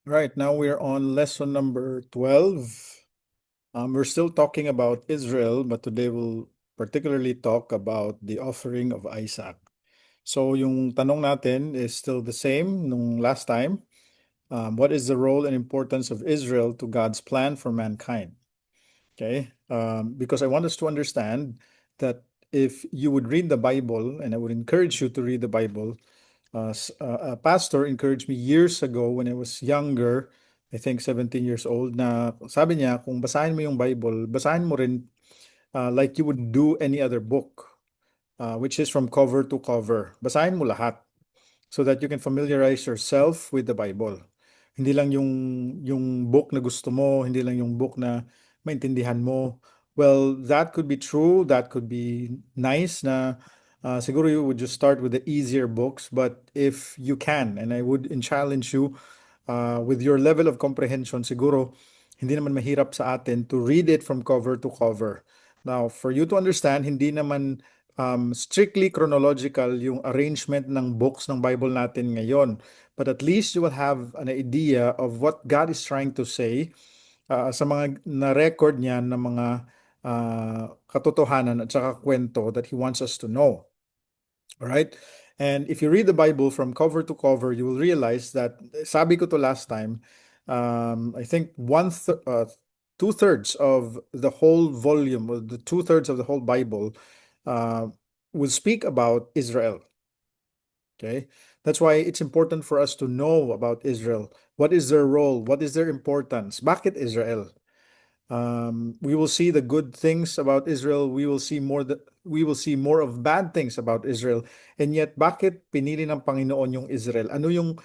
Right, now we're on lesson number 12. We're still talking about Israel, but today we'll particularly talk about the offering of Isaac. So yung tanong natin is still the same nung last time. What is the role and importance of Israel to God's plan for mankind? Okay, because I want us to understand that if you would read the Bible, and I would encourage you to read the Bible, a pastor encouraged me years ago when I was younger, I think 17 years old, na sabi niya, kung basahin mo yung Bible, basahin mo rin like you would do any other book, which is from cover to cover. Basahin mo lahat so that you can familiarize yourself with the Bible. Hindi lang yung book na gusto mo, hindi lang yung book na maintindihan mo. Well, that could be true, that could be nice na siguro you would just start with the easier books, but if you can, and I would challenge you with your level of comprehension, siguro hindi naman mahirap sa atin to read it from cover to cover. Now, for you to understand, hindi naman strictly chronological yung arrangement ng books ng Bible natin ngayon. But at least you will have an idea of what God is trying to say sa mga na-record niya ng mga katotohanan at saka kwento that He wants us to know. All right? And if you read the Bible from cover to cover, you will realize that, sabi ko to last time, I think two-thirds of the whole volume, or the two-thirds of the whole Bible, uh, will speak about Israel. Okay? That's why it's important for us to know about Israel. What is their role? What is their importance? Bakit Israel? We will see the good things about Israel. We will see more of bad things about Israel. And yet, bakit pinili ng Panginoon yung Israel? Ano yung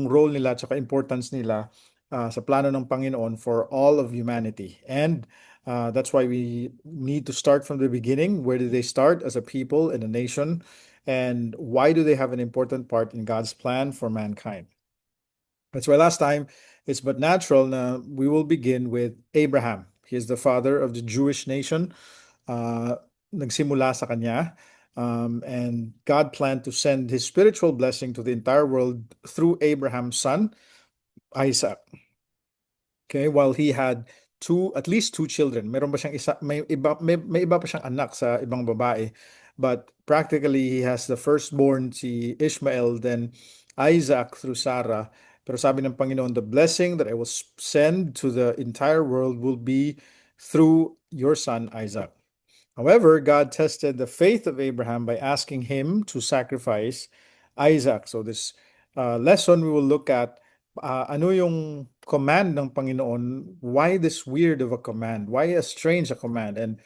role nila at importance nila sa plano ng Panginoon for all of humanity? And that's why we need to start from the beginning. Where did they start as a people and a nation? And why do they have an important part in God's plan for mankind? That's why last time it's but natural na we will begin with Abraham. He is the father of the Jewish nation. Uh, Nagsimula sa kanya. And God planned to send his spiritual blessing to the entire world through Abraham's son, Isaac. Okay, while he had at least two children. Meron ba siyang isa, may iba pa siyang anak sa ibang babae. But practically, he has the firstborn, si Ishmael, then Isaac through Sarah. Pero sabi ng Panginoon, the blessing that I will send to the entire world will be through your son, Isaac. However, God tested the faith of Abraham by asking him to sacrifice Isaac. So this lesson we will look at ano yung command ng Panginoon, why this weird of a command, why a strange a command, and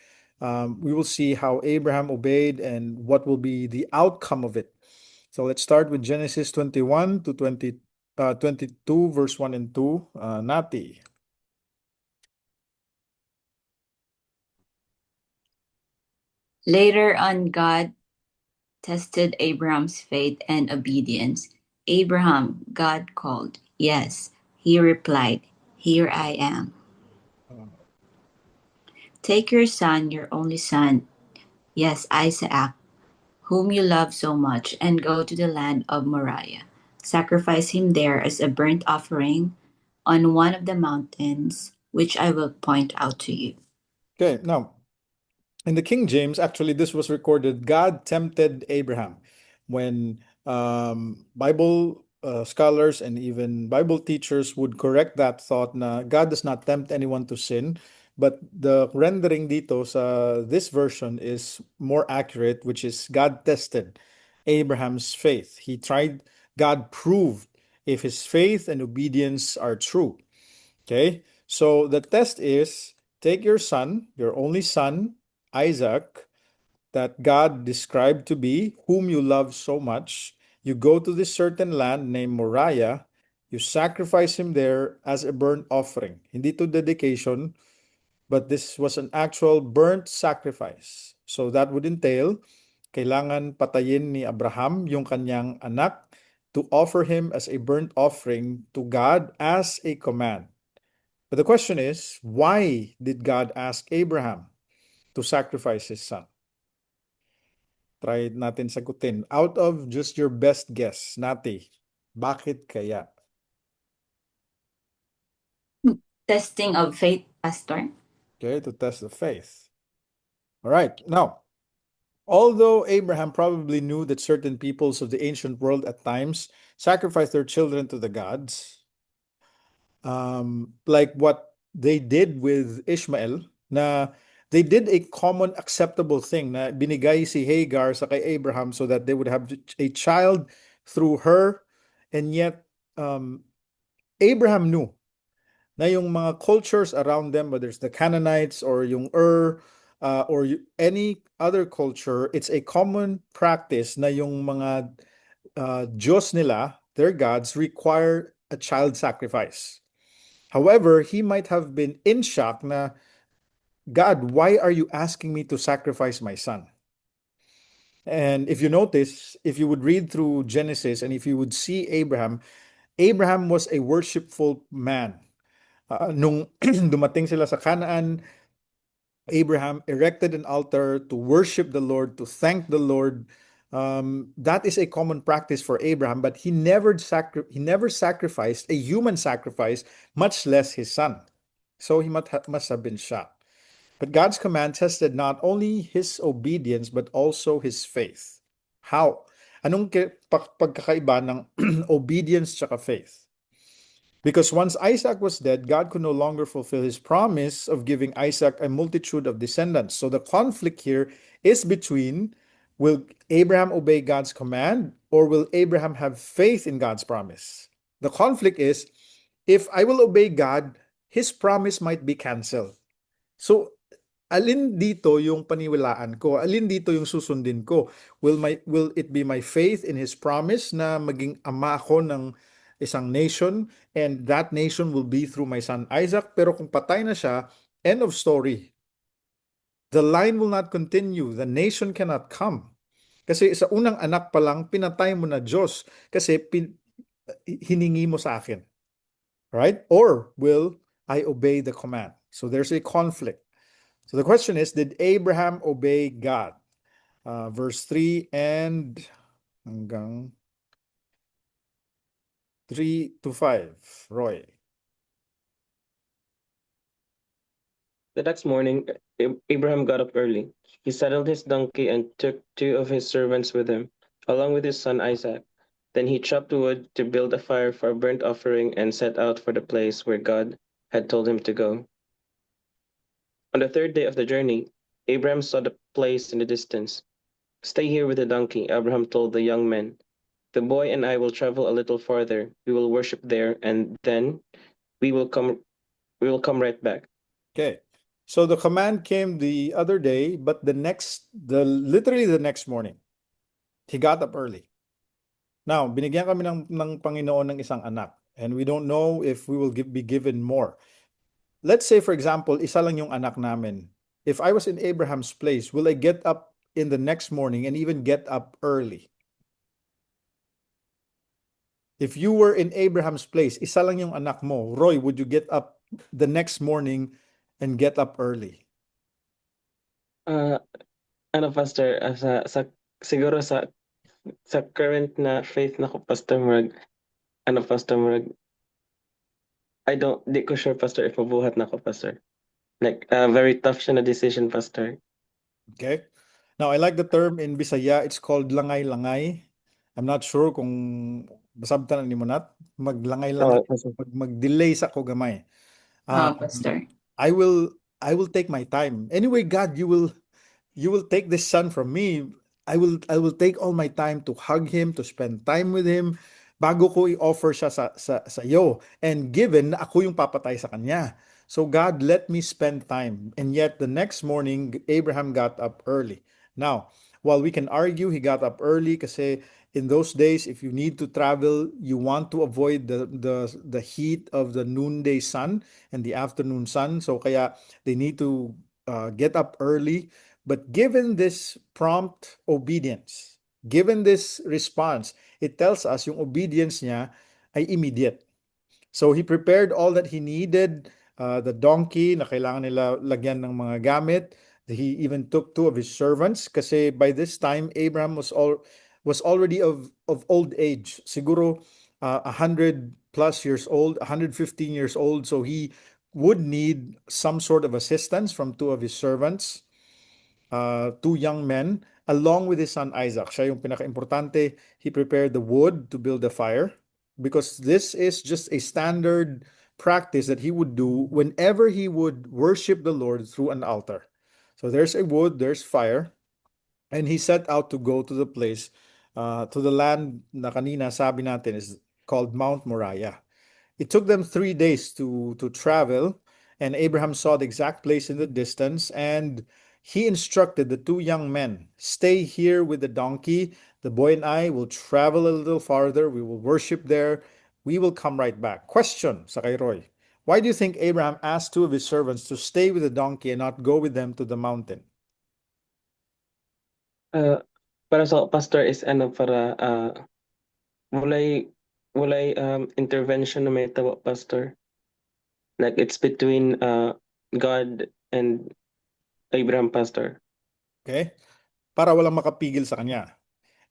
we will see how Abraham obeyed and what will be the outcome of it. So let's start with Genesis 21 to 22, verse 1 and 2. Nati. Later on, God tested Abraham's faith and obedience. Abraham, God called. Yes, he replied, Here I am. Take your son, your only son, yes, Isaac, whom you love so much, and go to the land of Moriah. Sacrifice him there as a burnt offering on one of the mountains, which I will point out to you. Okay, now in the King James, actually, this was recorded. God tempted Abraham. When Bible scholars and even Bible teachers would correct that thought, na God does not tempt anyone to sin, but the rendering dito sa this version is more accurate, which is God tested Abraham's faith. God proved if his faith and obedience are true. Okay, so the test is take your son, your only son, Isaac, that God described to be, whom you love so much. You go to this certain land named Moriah, you sacrifice him there as a burnt offering. Hindi to dedication, but this was an actual burnt sacrifice. So that would entail, kailangan patayin ni Abraham yung kanyang anak to offer him as a burnt offering to God as a command. But the question is, why did God ask Abraham to sacrifice his son? Try natin sagutin. Out of just your best guess, Nati, bakit kaya? Testing of faith, Pastor. Okay, to test the faith. All right. Now, although Abraham probably knew that certain peoples of the ancient world at times sacrificed their children to the gods, like what they did with Ishmael, na they did a common acceptable thing na binigay si Hagar sa kay Abraham so that they would have a child through her, and yet Abraham knew na yung mga cultures around them, whether it's the Canaanites or yung or any other culture, it's a common practice na yung mga Diyos nila, their gods, require a child sacrifice. However, he might have been in shock na, God, why are you asking me to sacrifice my son? And if you notice, if you would read through Genesis and if you would see Abraham, Abraham was a worshipful man. Nung dumating sila sa Canaan, Abraham erected an altar to worship the Lord, to thank the Lord. That is a common practice for Abraham, but he never sacrificed a human sacrifice, much less his son. So he must have been shocked. But God's command tested not only his obedience, but also his faith. How? Anong pagkakaiba ng obedience tsaka faith? Because once Isaac was dead, God could no longer fulfill his promise of giving Isaac a multitude of descendants. So the conflict here is between, will Abraham obey God's command or will Abraham have faith in God's promise? The conflict is, if I will obey God, his promise might be canceled. So alin dito yung paniwalaan ko? Alin dito yung susundin ko? Will it be my faith in his promise na maging ama ako ng isang nation, and that nation will be through my son Isaac? Pero kung patay na siya, end of story. The line will not continue. The nation cannot come. Kasi sa unang anak pa lang, pinatay mo na Diyos kasi hiningi mo sa akin. Right? Or will I obey the command? So there's a conflict. So the question is, did Abraham obey God? Verse 3 and hanggang 3 to 5. Roy. The next morning, Abraham got up early. He saddled his donkey and took two of his servants with him, along with his son Isaac. Then he chopped wood to build a fire for a burnt offering and set out for the place where God had told him to go. On the third day of the journey, Abraham saw the place in the distance. Stay here with the donkey, Abraham told the young men. The boy and I will travel a little farther. We will worship there, and then we will come right back. Okay. So the command came the other day, but literally the next morning, he got up early. Now, binigyan kami ng Panginoon ng isang anak, and we don't know if we will be given more. Let's say, for example, isa lang yung anak namin. If I was in Abraham's place, will I get up in the next morning and even get up early? If you were in Abraham's place, isa lang yung anak mo, Roy, would you get up the next morning and get up early? Pastor, siguro sa current na faith na ko, Pastor, Pastor, di ko sure, Pastor, if mabuhat na ko, Pastor. Like, very tough siya na decision, Pastor. Okay. Now, I like the term in Bisaya. It's called langay-langay. I'm not sure kung basabtan ni mo nat. Maglangay-langay. Mag-delay sa ko gamay. Pastor. I will take my time. Anyway, God, you will take this son from me. I will take all my time to hug him, to spend time with him, bago ko i-offer siya sa iyo. And given na ako yung papatay sa kanya. So God, let me spend time. And yet the next morning, Abraham got up early. Now, while we can argue he got up early kasi in those days, if you need to travel, you want to avoid the heat of the noonday sun and the afternoon sun. So kaya they need to get up early. But given this prompt obedience, given this response, it tells us yung obedience niya ay immediate. So he prepared all that he needed, the donkey na kailangan nila lagyan ng mga gamit. He even took two of his servants kasi by this time Abraham was already of old age. Siguro 100 plus years old, 115 years old. So he would need some sort of assistance from two of his servants, two young men, along with his son Isaac. Siya yung pinaka-importante. He prepared the wood to build the fire because this is just a standard practice that he would do whenever he would worship the Lord through an altar. So there's a wood, there's fire, and he set out to go to the place, to the land na kanina sabi natin is called Mount Moriah. It took them 3 days to travel, and Abraham saw the exact place in the distance, and he instructed the two young men, stay here with the donkey. The boy and I will travel a little farther. We will worship there. We will come right back. Question sa kay Roy. Why do you think Abraham asked two of his servants to stay with the donkey and not go with them to the mountain? Para sa pastor is para walay intervention na may tawa pastor. Like it's between God and Abraham pastor. Okay? Para walang makapigil sa kanya.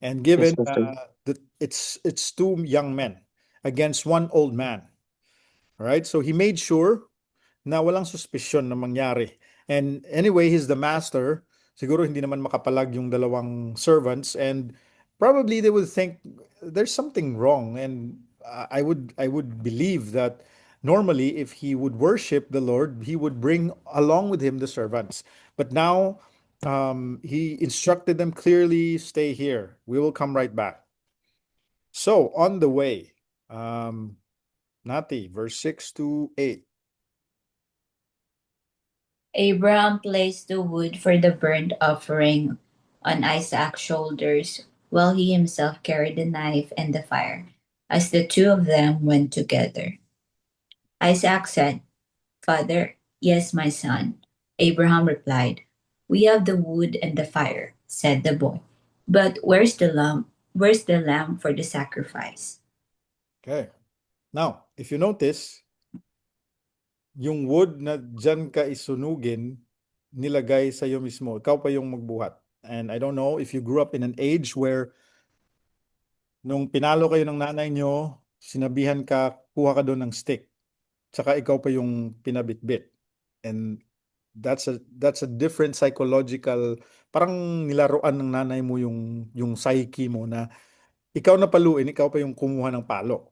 And Yes, given pastor. that it's two young men against one old man. All right? So he made sure na walang suspicion na mangyari. And anyway, he's the master. Siguro hindi naman makapalag yung dalawang servants, and probably they would think there's something wrong. And I would believe that normally if he would worship the Lord, he would bring along with him the servants. But now he instructed them clearly, stay here. We will come right back. So on the way, Nati, verse 6 to 8. Abraham placed the wood for the burnt offering on Isaac's shoulders, while he himself carried the knife and the fire, as the two of them went together. Isaac said, Father, yes, my son. Abraham replied, We have the wood and the fire, said the boy. But where's the lamb? Where's the lamb for the sacrifice? Okay. Now, if you notice, yung wood na dyan ka isunugin, nilagay sa iyo mismo. Ikaw pa yung magbuhat. And I don't know if you grew up in an age where nung pinalo kayo ng nanay nyo, sinabihan ka, kuha ka doon ng stick. Tsaka ikaw pa yung pinabitbit. And that's a different psychological, parang nilaruan ng nanay mo yung psyche mo na ikaw na paluin, ikaw pa yung kumuha ng palo.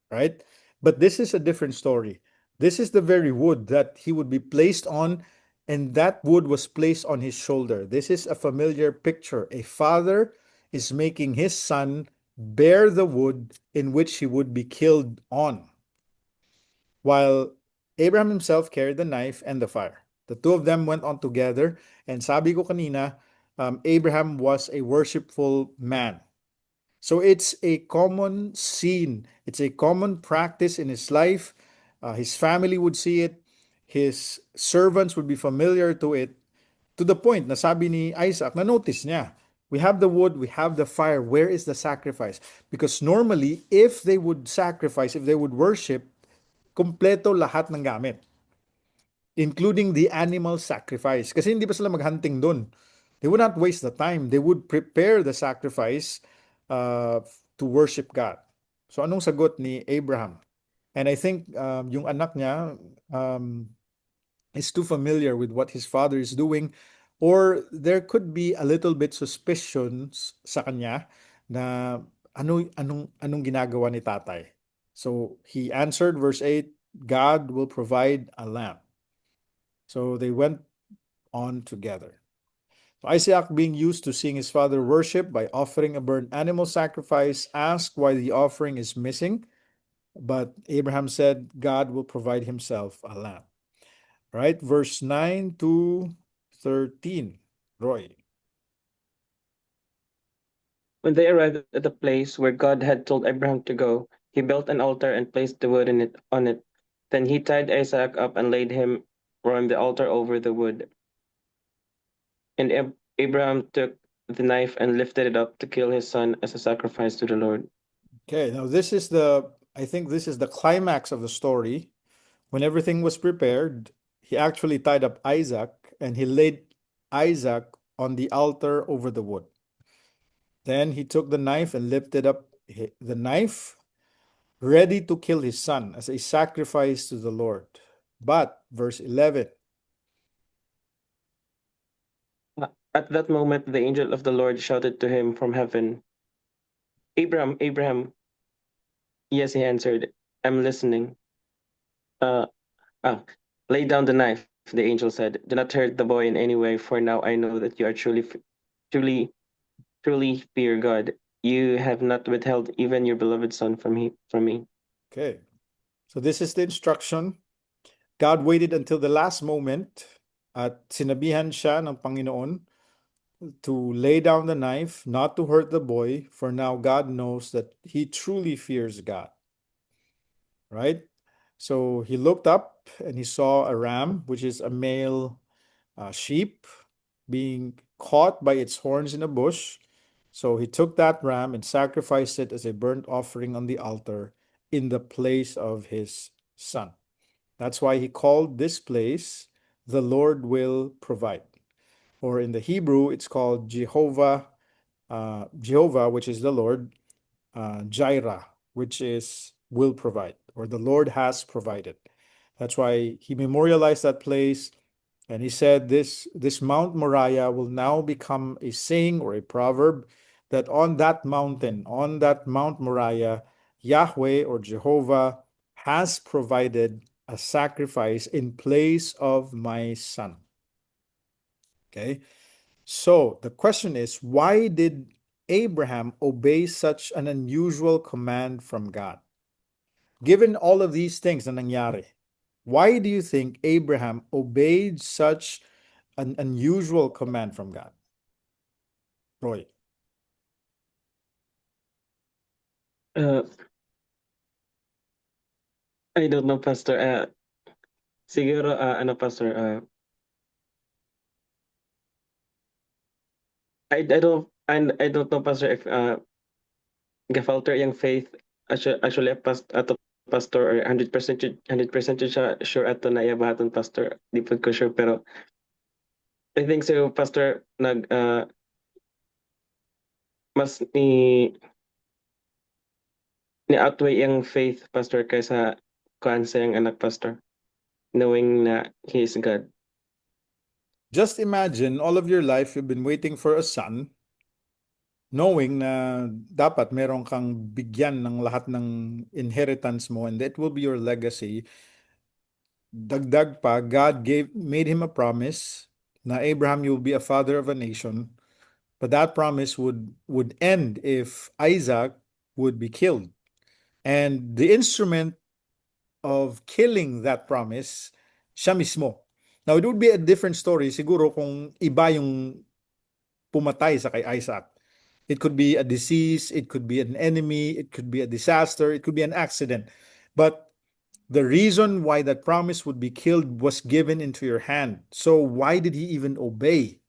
Right? But this is a different story. This is the very wood that he would be placed on, and that wood was placed on his shoulder. This is a familiar picture. A father is making his son bear the wood in which he would be killed on, while Abraham himself carried the knife and the fire. The two of them went on together, and sabi ko kanina, Abraham was a worshipful man. So it's a common scene. It's a common practice in his life. His family would see it. His servants would be familiar to it, to the point na sabi ni Isaac, na notice niya, we have the wood, we have the fire. Where is the sacrifice? Because normally, if they would sacrifice, if they would worship, kompleto lahat ng gamit, including the animal sacrifice. Kasi hindi pa sila maghunting doon. They would not waste the time. They would prepare the sacrifice to worship God. So anong sagot ni Abraham? And I think yung anak niya is too familiar with what his father is doing, or there could be a little bit suspicions sa kanya na anong ginagawa ni tatay. So he answered, verse 8, God will provide a lamb. So they went on together. So Isaac, being used to seeing his father worship by offering a burnt animal sacrifice, asked why the offering is missing. But Abraham said, God will provide himself a lamb. Right? Verse 9 to 13. Roy. When they arrived at the place where God had told Abraham to go, he built an altar and placed the wood on it. Then he tied Isaac up and laid him on the altar over the wood. And Abraham took the knife and lifted it up to kill his son as a sacrifice to the Lord. Okay, now I think this is the climax of the story. When everything was prepared, he actually tied up Isaac and he laid Isaac on the altar over the wood. Then he took the knife and lifted up the knife, ready to kill his son as a sacrifice to the Lord. But, verse 11, At that moment, the angel of the Lord shouted to him from heaven, Abraham, Abraham. Yes, he answered, I'm listening. Uh, ah, lay down the knife, the angel said. Do not hurt the boy in any way, for now I know that you are truly, truly fear God. You have not withheld even your beloved son from me. okay. So this is the instruction. God waited until the last moment at sinabihan siya ng Panginoon to lay down the knife, not to hurt the boy, for now God knows that he truly fears God. Right? So he looked up and he saw a ram, which is a male sheep, being caught by its horns in a bush. So he took that ram and sacrificed it as a burnt offering on the altar in the place of his son. That's why he called this place, the Lord will provide. Or in the Hebrew, it's called Jehovah, which is the Lord, Jireh, which is will provide, or the Lord has provided. That's why he memorialized that place, and he said this Mount Moriah will now become a saying or a proverb that on that mountain, on that Mount Moriah, Yahweh or Jehovah has provided a sacrifice in place of my son. Okay. So the question is, why did Abraham obey such an unusual command from God? Given all of these things na nangyari, why do you think Abraham obeyed such an unusual command from God? Roy. Uh, I don't know, Pastor. Siguro, ano, Pastor, I don't know, Pastor, if gafalter yung faith actually ato pastor or 100% siya sure ato na iyabaton pastor di pud ko sure pero I think so pastor mas ni outweigh yung faith pastor kaysa kuan sa yung anak pastor knowing na he is God. Just imagine all of your life you've been waiting for a son, knowing na dapat meron kang bigyan ng lahat ng inheritance mo and that will be your legacy. Dagdag pa, God made him a promise na Abraham, you will be a father of a nation, but that promise would end if Isaac would be killed. And the instrument of killing that promise, siya mismo. Now, it would be a different story siguro kung iba yung pumatay sa kay Isaac. It could be a disease, it could be an enemy, it could be a disaster, it could be an accident. But the reason why that promise would be killed was given into your hand. So why did he even obey?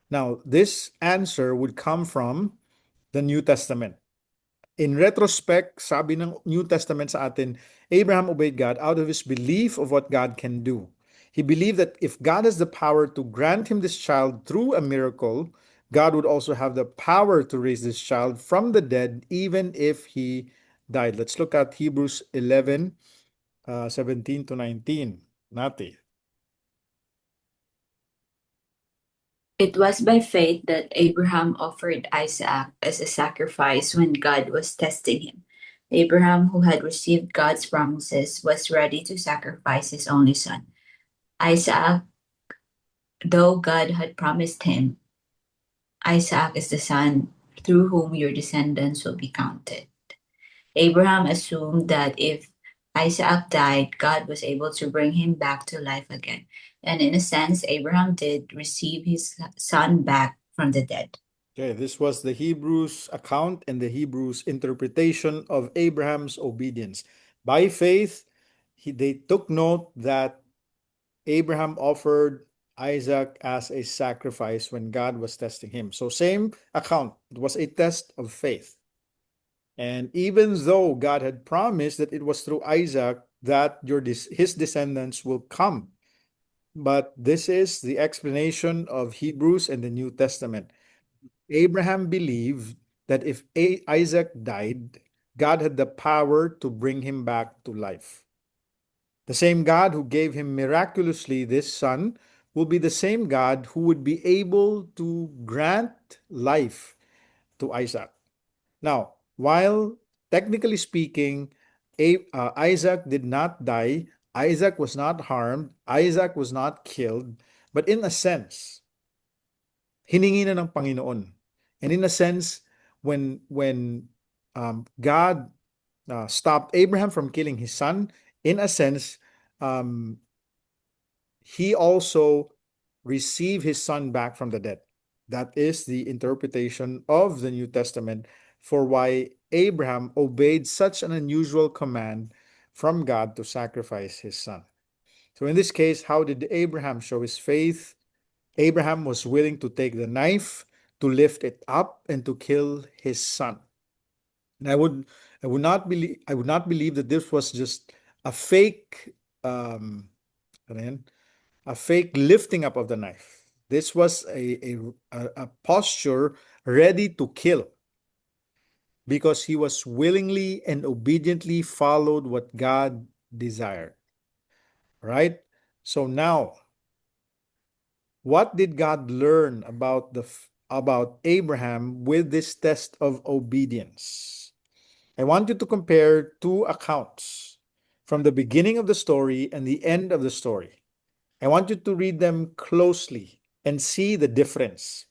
Now, this answer would come from the New Testament. In retrospect, sabi ng New Testament sa atin, Abraham obeyed God out of his belief of what God can do. He believed that if God has the power to grant him this child through a miracle, God would also have the power to raise this child from the dead, even if he died. Let's look at Hebrews 11, 17 to 19. Nati. It was by faith that Abraham offered Isaac as a sacrifice when God was testing him. Abraham, who had received God's promises, was ready to sacrifice his only son. Isaac, though God had promised him, Isaac is the son through whom your descendants will be counted. Abraham assumed that if Isaac died, God was able to bring him back to life again. And in a sense, Abraham did receive his son back from the dead. Okay, this was the Hebrews account and the Hebrews interpretation of Abraham's obedience. By faith, they took note that Abraham offered Isaac as a sacrifice when God was testing him. So, same account. It was a test of faith. And even though God had promised that it was through Isaac that his descendants will come, but this is the explanation of Hebrews and the New Testament. Abraham believed that if Isaac died, God had the power to bring him back to life. The same God who gave him miraculously this son will be the same God who would be able to grant life to Isaac. Now, while technically speaking, Isaac did not die, Isaac was not harmed, Isaac was not killed, but in a sense, hiningi na ng Panginoon. And in a sense, when God stopped Abraham from killing his son, in a sense, um, he also received his son back from the dead. That is the interpretation of the New Testament for why Abraham obeyed such an unusual command from God to sacrifice his son. So, in this case, how did Abraham show his faith? Abraham was willing to take the knife, to lift it up, and to kill his son. And I would not believe that this was just a fake, ano yan? A fake lifting up of the knife. This was a posture ready to kill because he was willingly and obediently followed what God desired. Right? So now, what did God learn about Abraham with this test of obedience? I want you to compare two accounts from the beginning of the story and the end of the story. I want you to read them closely and see the difference.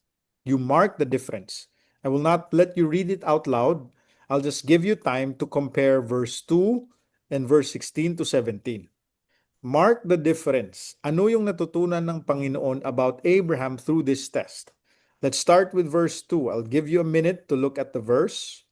You mark the difference. I will not let you read it out loud. I'll just give you time to compare verse 2 and verse 16 to 17. Mark the difference. Ano yung natutunan ng Panginoon about Abraham through this test? Let's start with verse 2. I'll give you a minute to look at the verse.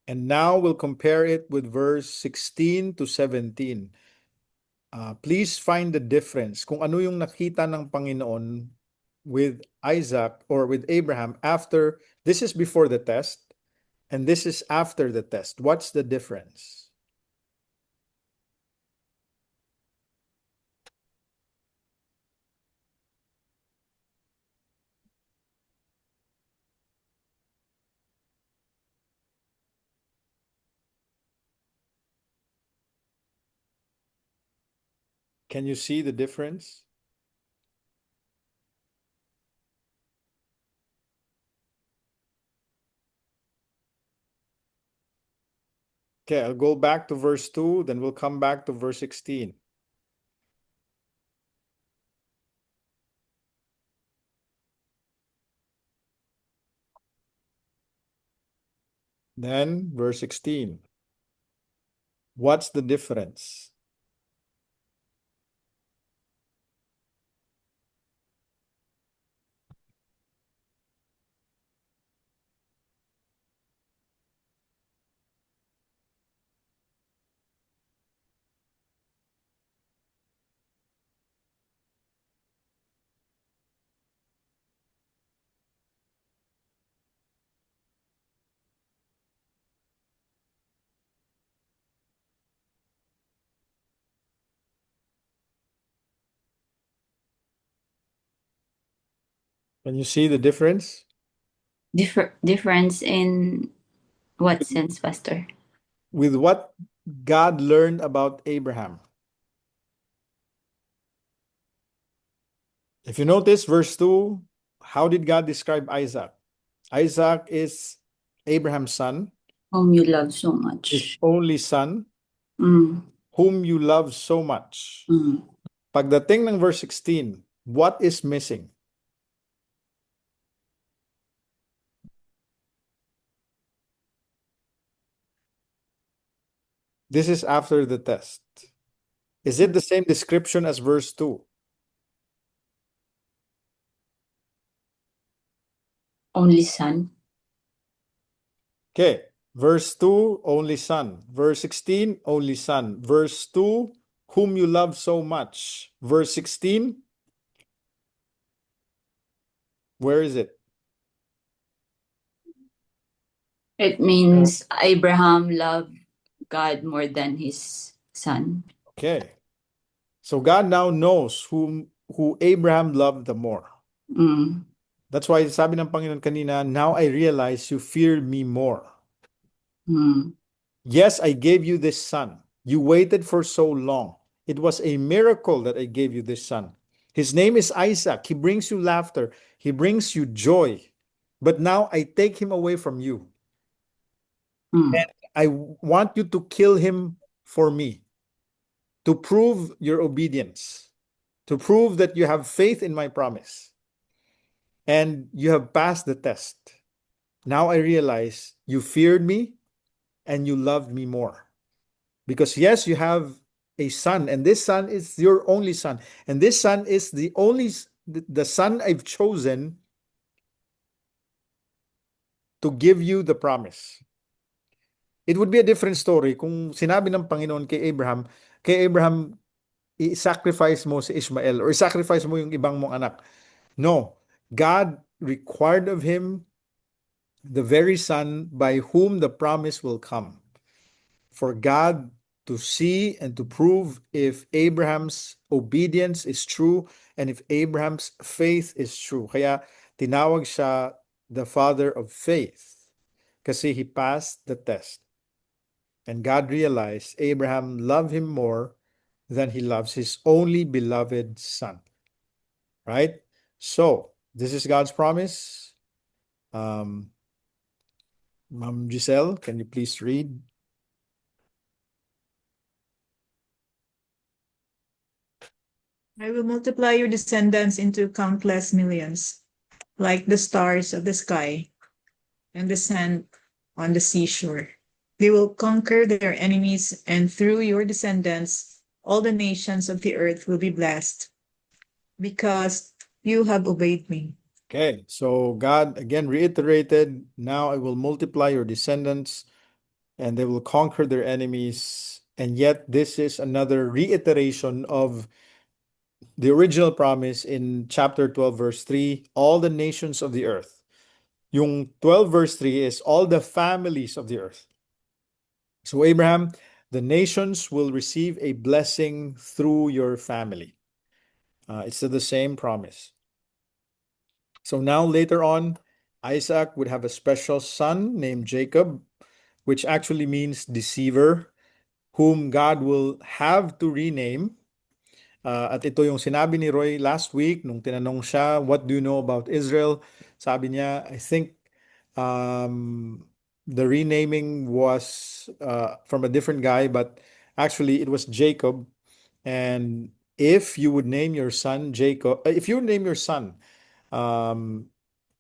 And now we'll compare it with verse 16 to 17. Please find the difference. Kung ano yung nakita ng Panginoon with Isaac or with Abraham after, this is before the test, and this is after the test. What's the difference? Can you see the difference? Okay, I'll go back to verse 2, then we'll come back to verse 16. Then verse 16. What's the difference? Can you see the difference? Difference in what sense, Pastor? With what God learned about Abraham. If you notice verse 2, how did God describe Isaac? Isaac is Abraham's son, Whom you love so his much. only son, Mm, whom you love so much. mm. Pagdating ng verse 16, what is missing? This is after the test. Is it the same description as verse 2? Only son. Okay. Verse 2, only son. Verse 16, only son. Verse 2, whom you love so much. Verse 16, where is it? It means Abraham loved God more than his son. Okay. So God now knows who Abraham loved the more. Mm. That's why sabi ng Panginoon kanina, now I realize you fear me more. Mm. Yes, I gave you this son. You waited for so long. It was a miracle that I gave you this son. His name is Isaac. He brings you laughter. He brings you joy. But now I take him away from you. Mm. And I want you to kill him for me, to prove your obedience, to prove that you have faith in my promise. And you have passed the test. Now I realize you feared me and you loved me more. Because yes, you have a son, and this son is your only son. And this son is the son I've chosen to give you the promise. It would be a different story kung sinabi ng Panginoon kay Abraham, i-sacrifice mo si Ishmael or i-sacrifice mo yung ibang mong anak. No, God required of him the very son by whom the promise will come. For God to see and to prove if Abraham's obedience is true and if Abraham's faith is true. Kaya tinawag siya the father of faith kasi he passed the test. And God realized Abraham loved him more than he loves his only beloved son. Right? So, this is God's promise. Um, Ma'am Giselle, can you please read? I will multiply your descendants into countless millions, like the stars of the sky and the sand on the seashore. They will conquer their enemies, and through your descendants, all the nations of the earth will be blessed, because you have obeyed me. Okay, so God again reiterated, now I will multiply your descendants and they will conquer their enemies. And yet, this is another reiteration of the original promise in chapter 12, verse 3, all the nations of the earth. Yung 12, verse 3 is all the families of the earth. So, Abraham, the nations will receive a blessing through your family. It's the same promise. So now later on, Isaac would have a special son named Jacob, which actually means deceiver, whom God will have to rename. At ito yung sinabi ni Roy last week nung tinanong siya, what do you know about Israel? Sabi niya, I think the renaming was from a different guy, but actually it was Jacob. And if you would name your son Jacob, if you would name your son,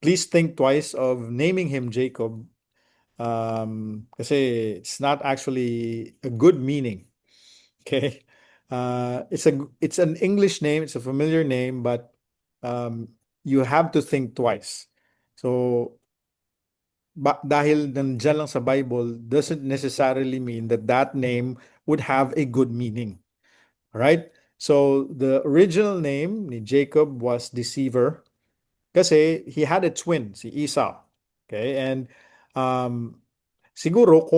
please think twice of naming him Jacob. Kasi it's not actually a good meaning. Okay. It's an English name, it's a familiar name, but you have to think twice. So dahil nandiyan lang sa Bible doesn't necessarily mean that that name would have a good meaning. All right? So the original name ni Jacob was deceiver kasi he had a twin, si Esau. Okay? And siguro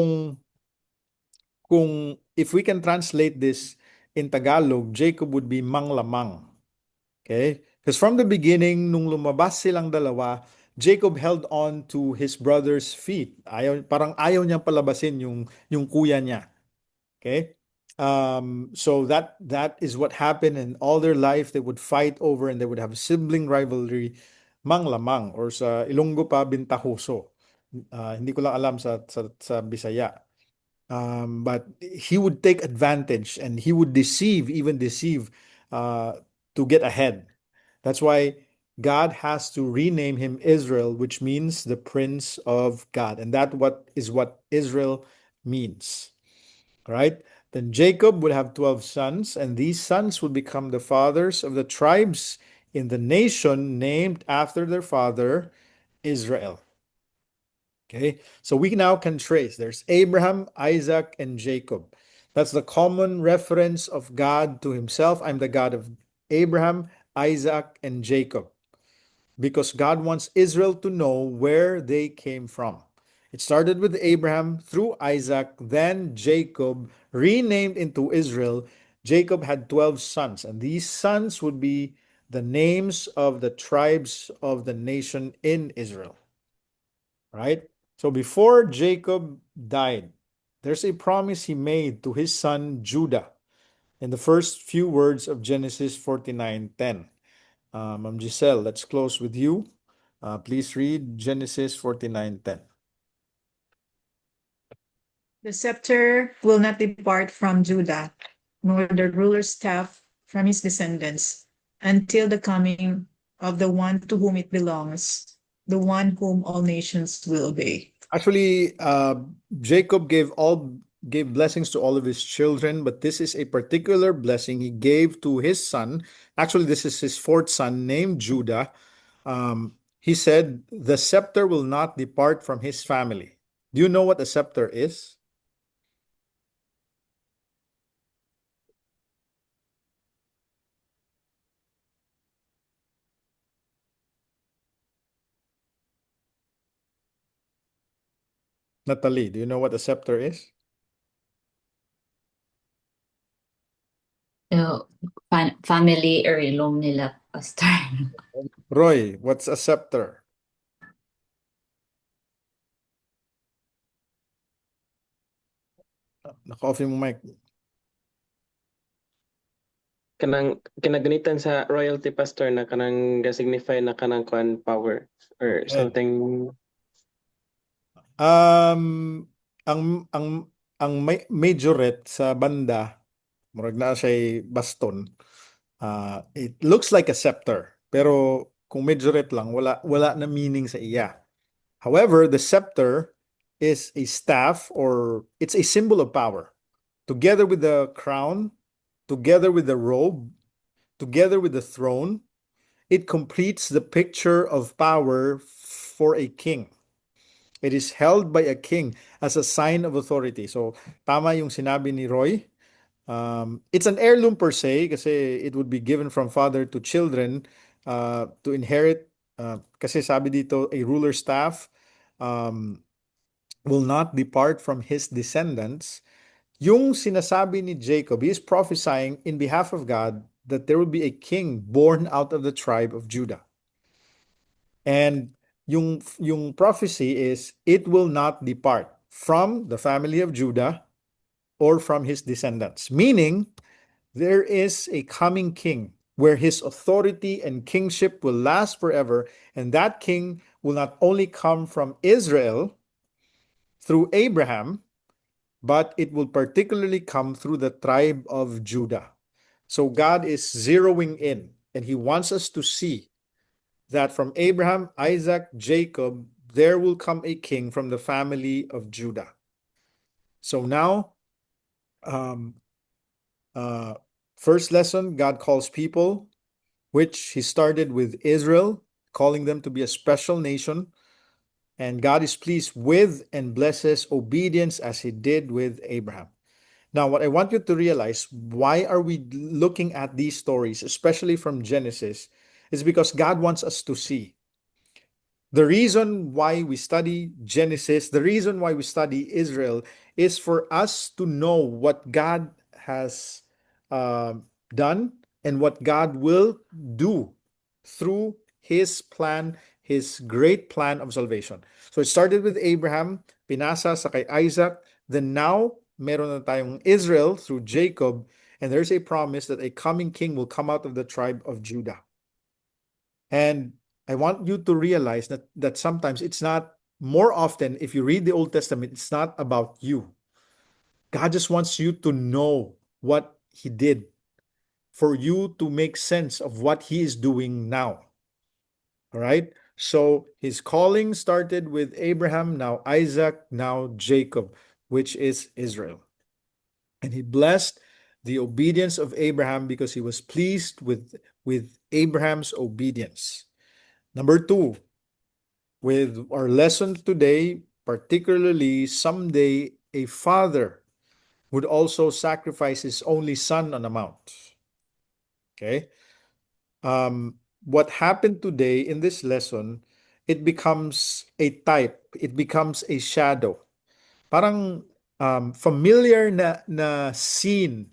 kung if we can translate this in Tagalog, Jacob would be manglamang. Okay? Because from the beginning, nung lumabas silang dalawa, Jacob held on to his brother's feet. Parang ayaw niyang palabasin yung kuya niya. Okay? So that is what happened in all their life. They would fight over and they would have sibling rivalry, manglamang, or sa Ilonggo pa, bintahoso. Hindi ko lang alam sa Bisaya. But he would take advantage and he would even deceive to get ahead. That's why God has to rename him Israel, which means the Prince of God. And what Israel means. All right? Then Jacob would have 12 sons, and these sons would become the fathers of the tribes in the nation named after their father, Israel. Okay, so we now can trace there's Abraham, Isaac, and Jacob. That's the common reference of God to himself. I'm the God of Abraham, Isaac, and Jacob. Because God wants Israel to know where they came from. It started with Abraham through Isaac, then Jacob, renamed into Israel. Jacob had 12 sons, and these sons would be the names of the tribes of the nation in Israel. Right? So before Jacob died, there's a promise he made to his son Judah in the first few words of Genesis 49:10. Ma'am Giselle, let's close with you. Please read Genesis 49:10. The scepter will not depart from Judah, nor the ruler's staff from his descendants, until the coming of the one to whom it belongs, the one whom all nations will obey. Actually, Jacob gave blessings to all of his children, but this is a particular blessing he gave to his son. Actually, this is his fourth son named Judah. He said, "The scepter will not depart from his family." Do you know what a scepter is? Natalie, do you know what a scepter is? So, family heirloom nila, Pastor. Roy, what's a scepter? Naka-off yung mic. Kanang kinaganitan sa royalty, Pastor, na kanang signify na kanang kwan power or Okay. something. Ang majorette sa banda, murag na siya baston. It looks like a scepter, pero kung majorette lang, wala na meaning sa iya. However, the scepter is a staff, or it's a symbol of power. Together with the crown, together with the robe, together with the throne, it completes the picture of power for a king. It is held by a king as a sign of authority. So, tama yung sinabi ni Roy. It's an heirloom per se kasi it would be given from father to children to inherit. Kasi sabi dito, a ruler staff will not depart from his descendants. Yung sinasabi ni Jacob, he is prophesying in behalf of God that there will be a king born out of the tribe of Judah. And yung prophecy is, it will not depart from the family of Judah or from his descendants. Meaning, there is a coming king where his authority and kingship will last forever, and that king will not only come from Israel through Abraham, but it will particularly come through the tribe of Judah. So God is zeroing in, and he wants us to see that from Abraham, Isaac, Jacob, there will come a king from the family of Judah. So now, first lesson, God calls people, which he started with Israel, calling them to be a special nation. And God is pleased with and blesses obedience as he did with Abraham. Now, what I want you to realize, why are we looking at these stories, especially from Genesis, is because God wants us to see. The reason why we study Genesis, the reason why we study Israel, is for us to know what God has done and what God will do through his plan, his great plan of salvation. So it started with Abraham, pinasa sa kay Isaac, then now meron na tayong Israel through Jacob, and there's a promise that a coming king will come out of the tribe of Judah. And I want you to realize that sometimes it's not, more often, if you read the Old Testament, it's not about you. God just wants you to know what he did for you to make sense of what he is doing now. All right? So his calling started with Abraham, now Isaac, now Jacob, which is Israel. And he blessed the obedience of Abraham because he was pleased with Abraham's obedience. Number two, with our lesson today, particularly someday a father would also sacrifice his only son on a mount. Okay? What happened today in this lesson, it becomes a type, it becomes a shadow. Parang familiar na scene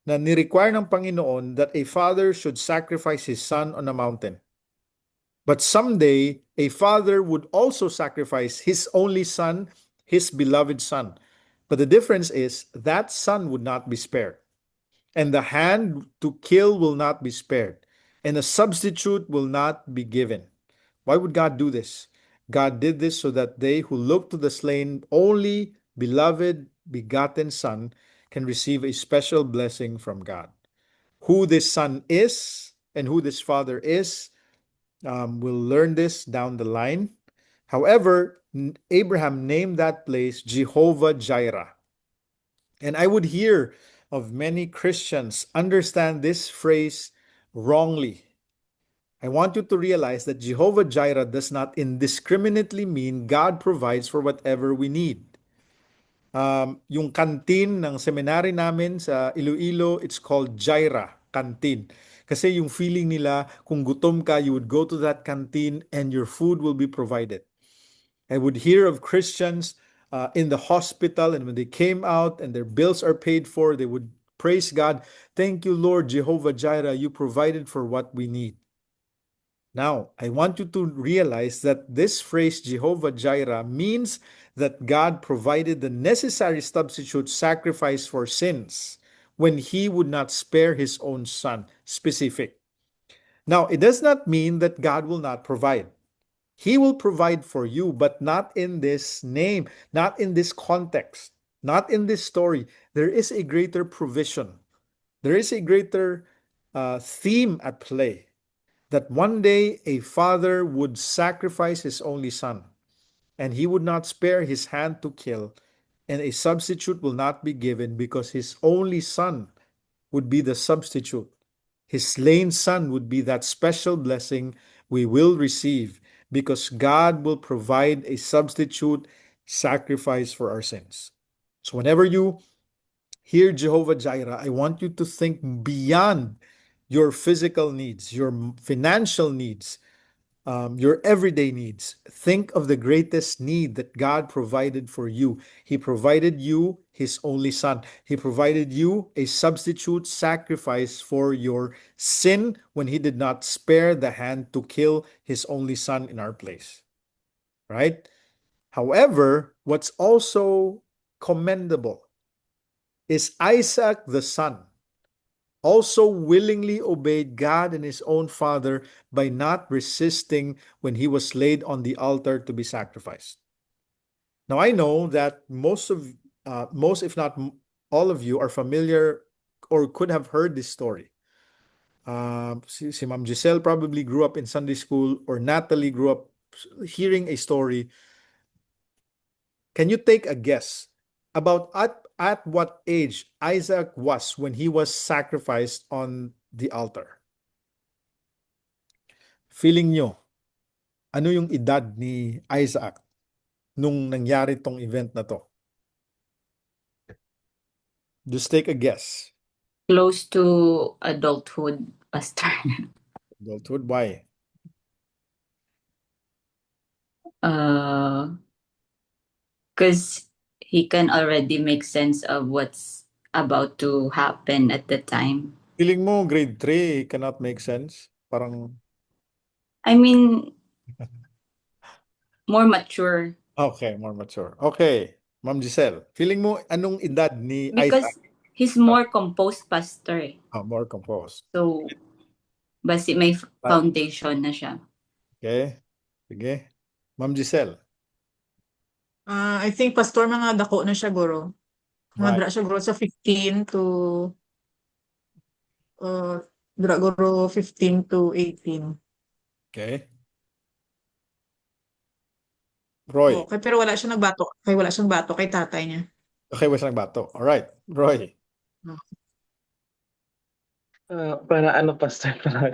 na ni-require ng Panginoon that a father should sacrifice his son on a mountain. But someday, a father would also sacrifice his only son, his beloved son. But the difference is that son would not be spared, and the hand to kill will not be spared, and a substitute will not be given. Why would God do this? God did this so that they who look to the slain only beloved begotten son can receive a special blessing from God. Who this son is and who this father is, we'll learn this down the line. However, Abraham named that place Jehovah Jireh. And I would hear of many Christians understand this phrase wrongly. I want you to realize that Jehovah Jireh does not indiscriminately mean God provides for whatever we need. Yung canteen ng seminary namin sa Iloilo, it's called Jireh Canteen. Kasi yung feeling nila, kung gutom ka, you would go to that canteen and your food will be provided. I would hear of Christians in the hospital, and when they came out and their bills are paid for, they would praise God. Thank you, Lord Jehovah Jireh, you provided for what we need. Now, I want you to realize that this phrase, Jehovah Jireh, means that God provided the necessary substitute sacrifice for sins when he would not spare his own son. Specific. Now, it does not mean that God will not provide. He will provide for you, but not in this name, not in this context, not in this story. There is a greater provision. There is a greater theme at play, that one day a father would sacrifice his only son, and he would not spare his hand to kill, and a substitute will not be given because his only son would be the substitute. His slain son would be that special blessing we will receive because God will provide a substitute sacrifice for our sins. So whenever you hear Jehovah Jireh, I want you to think beyond your physical needs, your financial needs, your everyday needs. Think of the greatest need that God provided for you. He provided you His only Son. He provided you a substitute sacrifice for your sin when He did not spare the hand to kill His only Son in our place. Right? However, what's also commendable is Isaac the son also willingly obeyed God and his own father by not resisting when he was laid on the altar to be sacrificed. Now I know that most, if not all of you, are familiar or could have heard this story. Si Ma'am Giselle probably grew up in Sunday school, or Natalie grew up hearing a story. Can you take a guess about at what age Isaac was when he was sacrificed on the altar? Feeling nyo, ano yung edad ni Isaac nung nangyari tong event na to? Just take a guess. Close to adulthood, Pastor. Adulthood, why? Because he can already make sense of what's about to happen at the time. Feeling mo grade 3 cannot make sense? Parang, I mean, more mature. okay, more mature. Okay, Ma'am Giselle, feeling mo anong edad ni Isaac? Because he's more composed, Pastor. More composed. So, basi may foundation na siya. Okay, sige. Ma'am Giselle. I think pastor mga dako na siya guro. Mga Right. dra siya guro sa 15 to dra guro 15 to 18. Okay. Roy. Okay, pero wala siya nagbato. Wala siyang bato kay tatay niya. Okay, wala nagbato. All right. Roy. Para ano, Pastor, para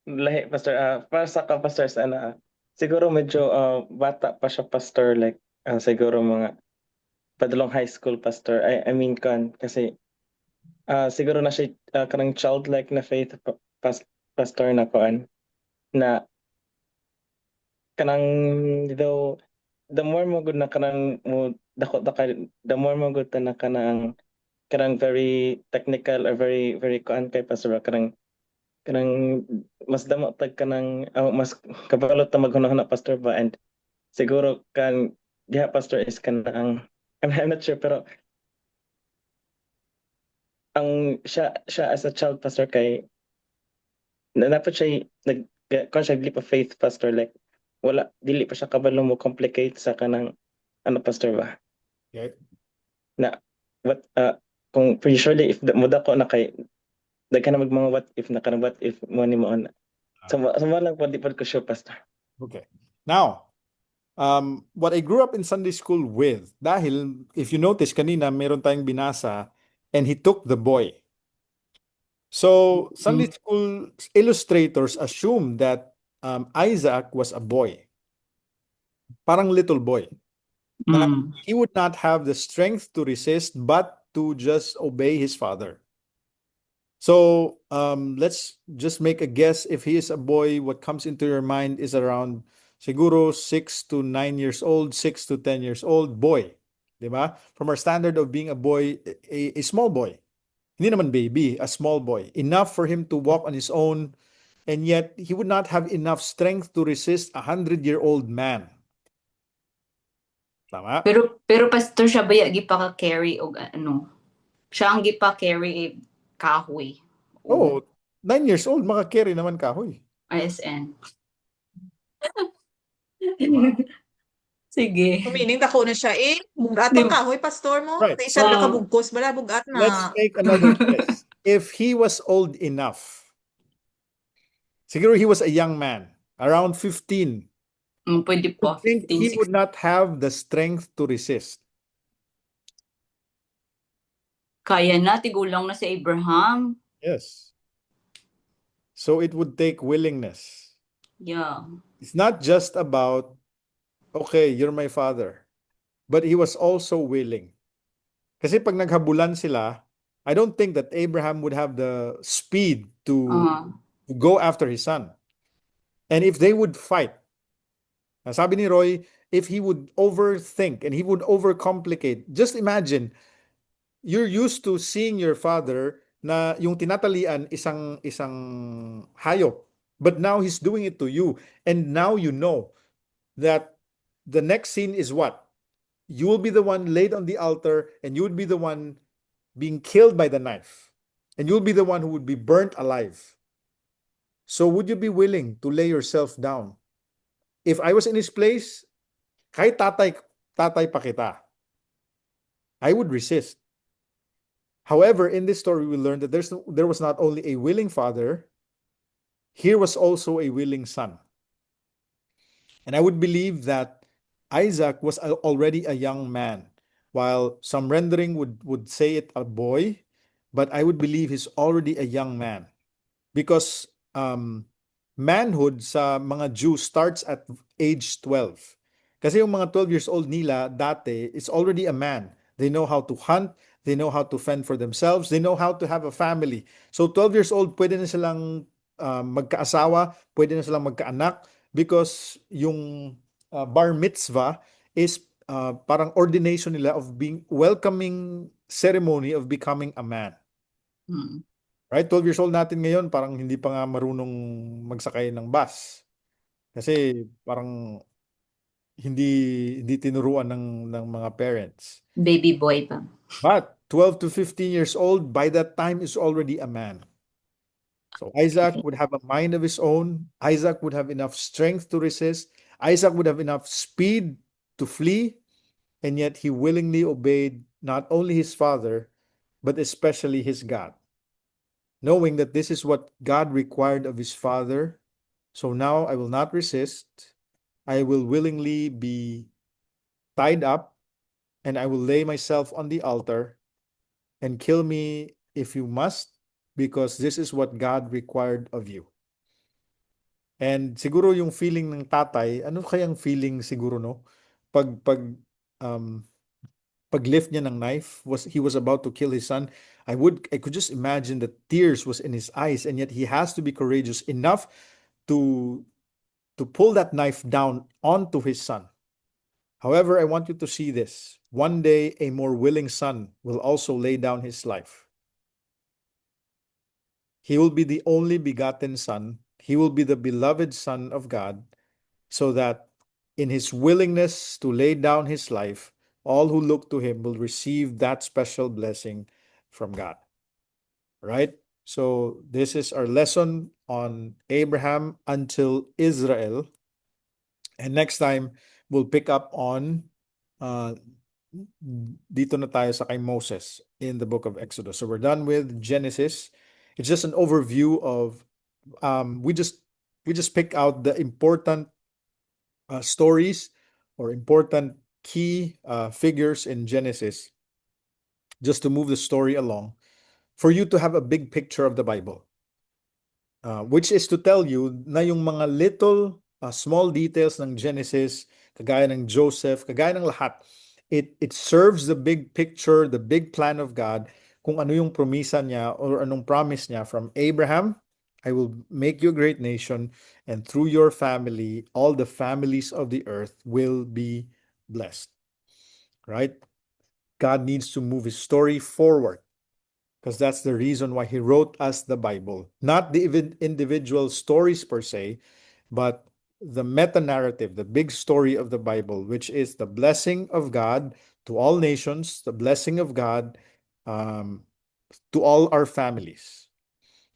lahi, Pastor, para sa ka-Pastor, sana, siguro medyo bata pa siya, Pastor, like, siguro mga padalong high school, Pastor. I mean, kasi siguro na siya kanang childlike na faith, Pastor, na na kanang daw, the more mo good na kanang mo, the more mo good na kanang karang very technical or very kuan kay Pastor Rock, kanang mas damo tag kanang mas kabalo ta maghunahuna Pastor ba, and siguro kan diha Pastor is kanang I'm not sure, pero ang siya as a child Pastor kay dapat siya nag kon siya leap of faith Pastor, like wala dili pa siya kabalo mo complicate sa kanang ano Pastor ba Okay. na what kung pretty surely if muda ko na kay daghan na mga what if na kanang what if mo ni mo na sama lang po di pa ko sure Pastor. Okay. Now, what I grew up in Sunday school with, dahil if you notice kanina, meron tayong binasa, and he took the boy. So, Sunday school illustrators assume that Isaac was a boy, parang little boy. Na he would not have the strength to resist, but to just obey his father. So, let's just make a guess. If he is a boy, what comes into your mind is around siguro 6 to 9 years old, 6 to 10 years old, boy. Diba? From our standard of being a boy, a small boy. Hindi naman baby, a small boy. Enough for him to walk on his own, and yet he would not have enough strength to resist a 100-year-old man. Tama? Pero Pastor, siya ba gi pa ka-carry og ano? Siya ang gi pa carry kahoy. Oh, 9 years old, maka-carry naman kahoy. ISN. Sige. Meaning dako na siya bugatang kahoy pastor mo. Right. Tay siya nakabugkos bala bugat na. Let's make another guess. If he was old enough, siguro he was a young man, around 15. Pwede I po. think 15, he 16. would not have the strength to resist. Kaya na, tigulang na si Abraham. Yes. So it would take willingness. Yeah. It's not just about, okay, you're my father, but he was also willing. Kasi pag naghabulan sila, I don't think that Abraham would have the speed to go after his son. And if they would fight, sabi ni Roy, if he would overthink and he would overcomplicate, just imagine, you're used to seeing your father na yung tinatalian isang hayop, but now he's doing it to you, and now you know that the next scene is what? You will be the one laid on the altar, and you would be the one being killed by the knife, and you'll be the one who would be burnt alive. So would you be willing to lay yourself down? If I was in his place, kahit tatay pa kita, I would resist. However, in this story, we learned that there was not only a willing father, here was also a willing son. And I would believe that Isaac was already a young man, while some rendering would say it a boy, but I would believe he's already a young man. Because manhood sa mga Jews starts at age 12. Kasi yung mga 12 years old nila dati is already a man. They know how to hunt, they know how to fend for themselves, they know how to have a family. So 12 years old, pwede na silang magkaasawa, pwede na silang magkaanak, because yung bar mitzvah is parang ordination nila of being welcoming ceremony of becoming a man. Right? 12 years old natin ngayon, parang hindi pa nga marunong magsakay ng bus. Kasi parang hindi tinuruan ng mga parents. Baby boy pa. But 12 to 15 years old, by that time is already a man. So Isaac would have a mind of his own. Isaac would have enough strength to resist. Isaac would have enough speed to flee. And yet he willingly obeyed not only his father, but especially his God, knowing that this is what God required of his father. So now I will not resist. I will willingly be tied up, and I will lay myself on the altar, and kill me if you must, because this is what God required of you. And siguro yung feeling ng tatay, ano kayang feeling siguro, no? Pag lift niya ng knife, he was about to kill his son. I could just imagine that tears was in his eyes, and yet he has to be courageous enough to pull that knife down onto his son. However, I want you to see this. One day, a more willing son will also lay down his life. He will be the only begotten son. He will be the beloved son of God, so that in his willingness to lay down his life, all who look to him will receive that special blessing from God. Right? So, this is our lesson on Abraham until Israel. And next time, we'll pick up on dito na tayo sa kay Moses in the book of Exodus. So we're done with Genesis. It's just an overview of we just pick out the important stories or important key figures in Genesis just to move the story along for you to have a big picture of the Bible. Which is to tell you na yung mga little small details ng Genesis, kagaya ng Joseph, kagaya ng lahat, it serves the big picture, the big plan of God, kung ano yung promisa niya or anong promise niya from Abraham. I will make you a great nation, and through your family, all the families of the earth will be blessed. Right? God needs to move his story forward, because that's the reason why he wrote us the Bible. Not the individual stories per se, but the meta-narrative, the big story of the Bible, which is the blessing of God to all nations, the blessing of God to all our families.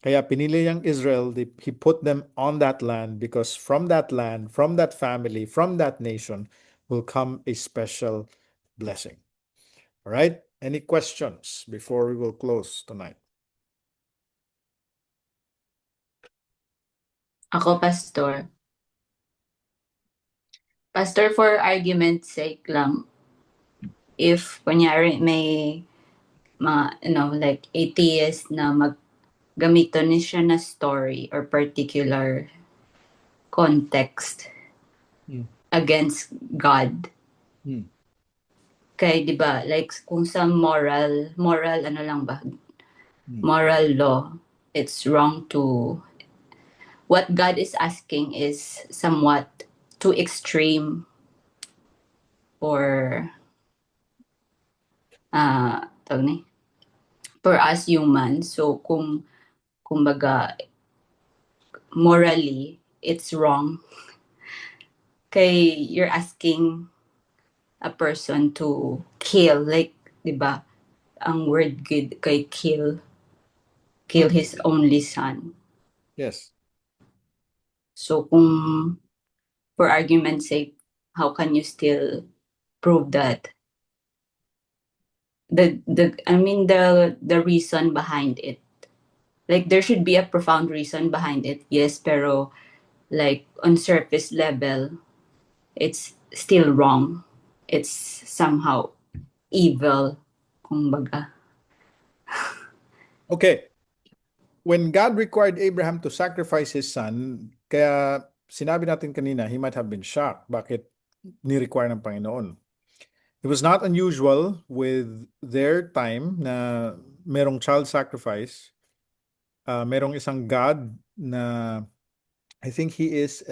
Kaya pinili niyang Israel, he put them on that land because from that land, from that family, from that nation will come a special blessing. All right? Any questions before we will close tonight? Ako, Pastor. Pastor, for argument's sake lang, if kunyari may like atheist na gamito ni siya na story or particular context against God. Kaya, di ba, like kung sa moral ano lang ba? Moral law, it's wrong to, what God is asking is somewhat too extreme for for us humans. So kumbaga morally it's wrong. Kay you're asking a person to kill, like, di ba? Ang word good kay kill his only son. Yes. So kung for argument's sake, how can you still prove that? The reason behind it. Like there should be a profound reason behind it, yes, pero like on surface level, it's still wrong. It's somehow evil, kumbaga. Okay. When God required Abraham to sacrifice his son, kaya sinabi natin kanina, he might have been shocked. Bakit ni-require ng Panginoon? It was not unusual with their time na merong child sacrifice. Merong isang god na I think he is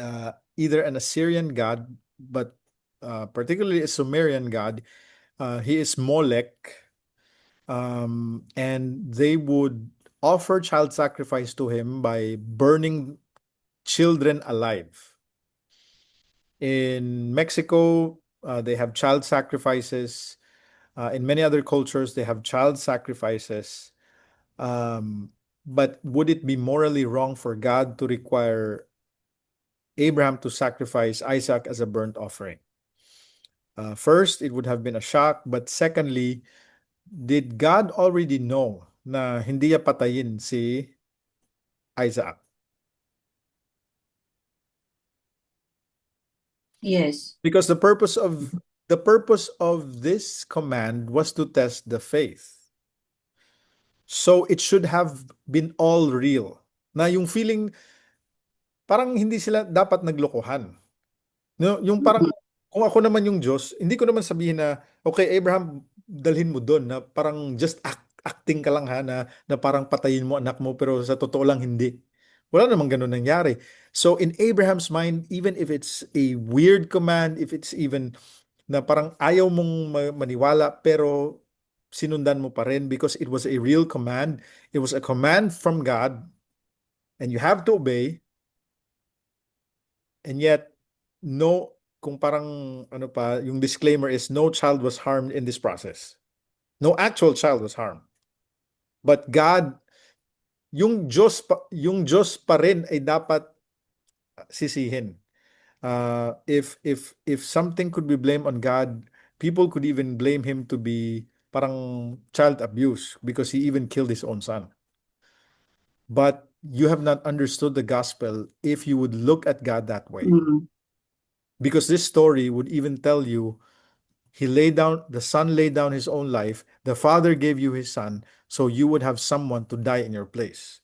either an Assyrian god, but particularly a Sumerian god. He is Molech. And they would offer child sacrifice to him by burning children alive. In Mexico, they have child sacrifices. In many other cultures, they have child sacrifices. But would it be morally wrong for God to require Abraham to sacrifice Isaac as a burnt offering? First, it would have been a shock. But secondly, did God already know na hindi niya patayin si Isaac? Yes. Because the purpose of this command was to test the faith. So it should have been all real. Na yung feeling parang hindi sila dapat naglokohan. No, yung parang kung ako naman yung Diyos, hindi ko naman sabihin na okay, Abraham, dalhin mo doon na parang just acting ka lang ha na parang patayin mo anak mo pero sa totoo lang hindi. Wala namang ganun nangyari. So in Abraham's mind, even if it's a weird command, if it's even na parang ayaw mong maniwala pero sinundan mo pa rin because it was a real command. It was a command from God and you have to obey. And yet, no, kung parang ano pa, yung disclaimer is no child was harmed in this process. No actual child was harmed. But God, yung Diyos pa rin ay dapat sisihin. If something could be blamed on God, people could even blame him to be parang child abuse because he even killed his own son. But you have not understood the gospel if you would look at God that way. Mm. Because this story would even tell you the son laid down his own life, the father gave you his son, so you would have someone to die in your place.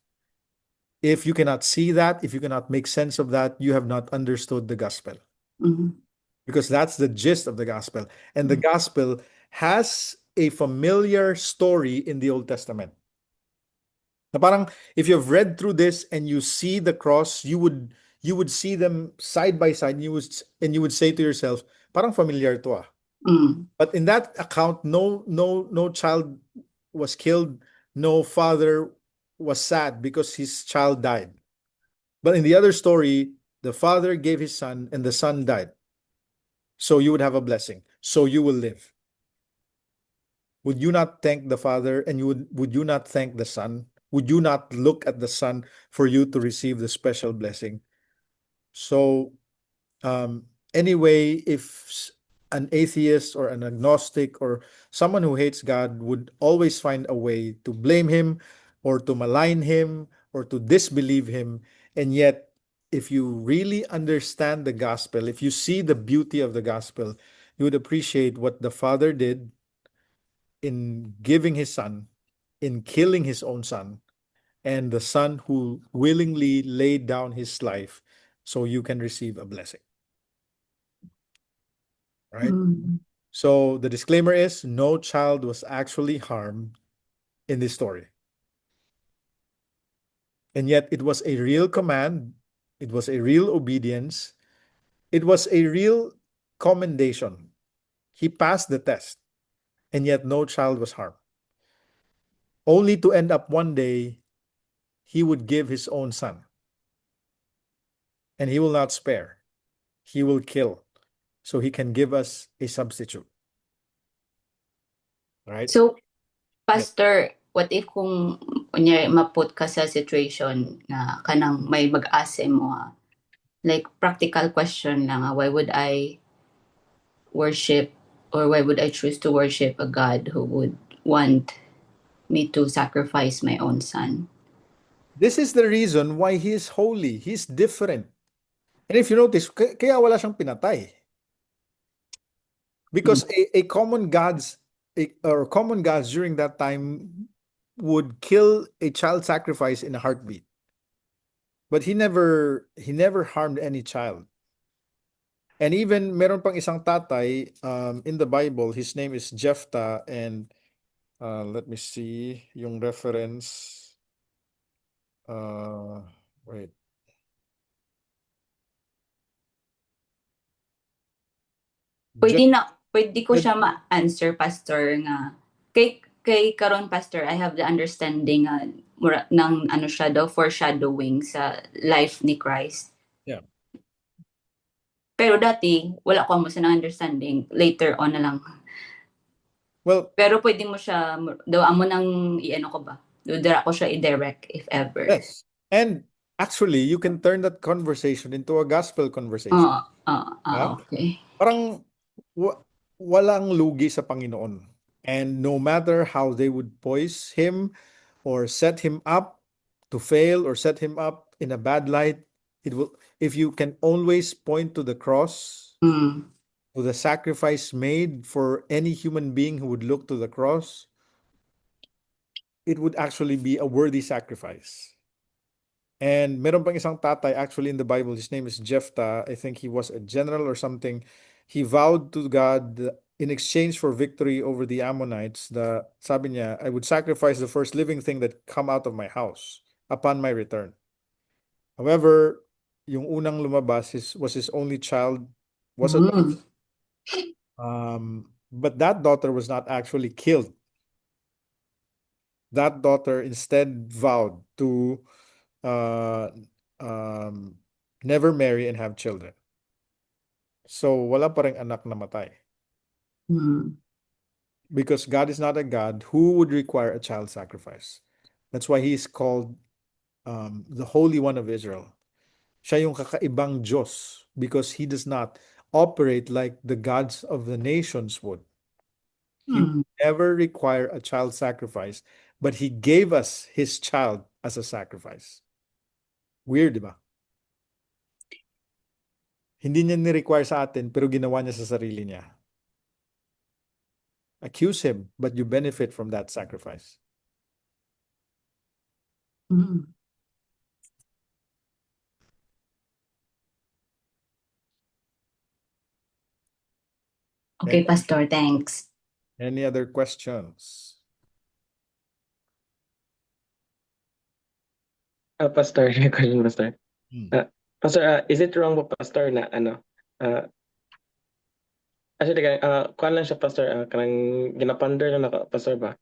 If you cannot see that, if you cannot make sense of that, you have not understood the gospel. Mhm. Because that's the gist of the gospel. And the gospel has a familiar story in the Old Testament. Na parang if you've read through this and you see the cross, you would see them side by side and you would say to yourself, parang familiar to ah. Mm. But in that account, no child was killed, no father was sad because his child died. But in the other story, the father gave his son and the son died. So you would have a blessing. So you will live. Would you not thank the father and would you not thank the son? Would you not look at the son for you to receive the special blessing? So anyway, if an atheist or an agnostic or someone who hates God would always find a way to blame him or to malign him or to disbelieve him, and yet if you really understand the gospel, if you see the beauty of the gospel, you would appreciate what the father did in giving his son, in killing his own son, and the son who willingly laid down his life so you can receive a blessing. Right? Mm. So the disclaimer is no child was actually harmed in this story. And yet it was a real command, it was a real obedience, it was a real commendation. He passed the test, and yet no child was harmed. Only to end up one day, he would give his own son. And he will not spare, he will kill, so he can give us a substitute. Right? So, Pastor, what if kung kunyari maput ka sa situation na kanang may mag-ase mo like practical question lang why would I worship or why would I choose to worship a God who would want me to sacrifice my own son? This is the reason why he is holy. He's different. And if you notice, kaya wala siyang pinatay. Because a common gods or common gods during that time would kill a child sacrifice in a heartbeat. But he never harmed any child. And even meron pang isang tatay in the Bible, his name is Jephthah, and let me see yung reference. Wait. Pwede ko siya ma-answer, Pastor, nga kay karon, Pastor, I have the understanding ng ano siya daw, foreshadowing sa life ni Christ. Yeah. Pero dati, wala ko mo sa understanding. Later on na lang. Well, pero pwede mo siya, daw amo nang i-ano ko ba? Dara ko siya i-direct if ever. Yes. And actually, you can turn that conversation into a gospel conversation. Okay. Parang walang lugi sa Panginoon. And no matter how they would poise him or set him up to fail or set him up in a bad light, it will, if you can always point to the cross, to the sacrifice made for any human being who would look to the cross, it would actually be a worthy sacrifice. And meron pang isang tatay actually in the Bible, his name is Jephthah. I think he was a general or something. He vowed to God in exchange for victory over the Ammonites, sabi niya, I would sacrifice the first living thing that come out of my house upon my return. However, yung unang lumabas was his only child, was a dog. But that daughter was not actually killed. That daughter instead vowed to uh, never marry and have children. So wala pa ring anak na matay. Mm. Because God is not a God who would require a child sacrifice. That's why he is called the Holy One of Israel. Siya yung kakaibang Diyos because he does not operate like the gods of the nations would. He would Mm. never require a child sacrifice, but he gave us his child as a sacrifice. Weird, di ba? Hindi niya ni-require sa atin, pero ginawa niya sa sarili niya. Accuse him, but you benefit from that sacrifice. Mm. Okay, Pastor, thanks. Any other questions? Pastor, may question, Pastor. Hmm. Pastor, is it wrong ba, Pastor, na actually, kuan lang siya, Pastor, kanang ginapander na naka, Pastor ba?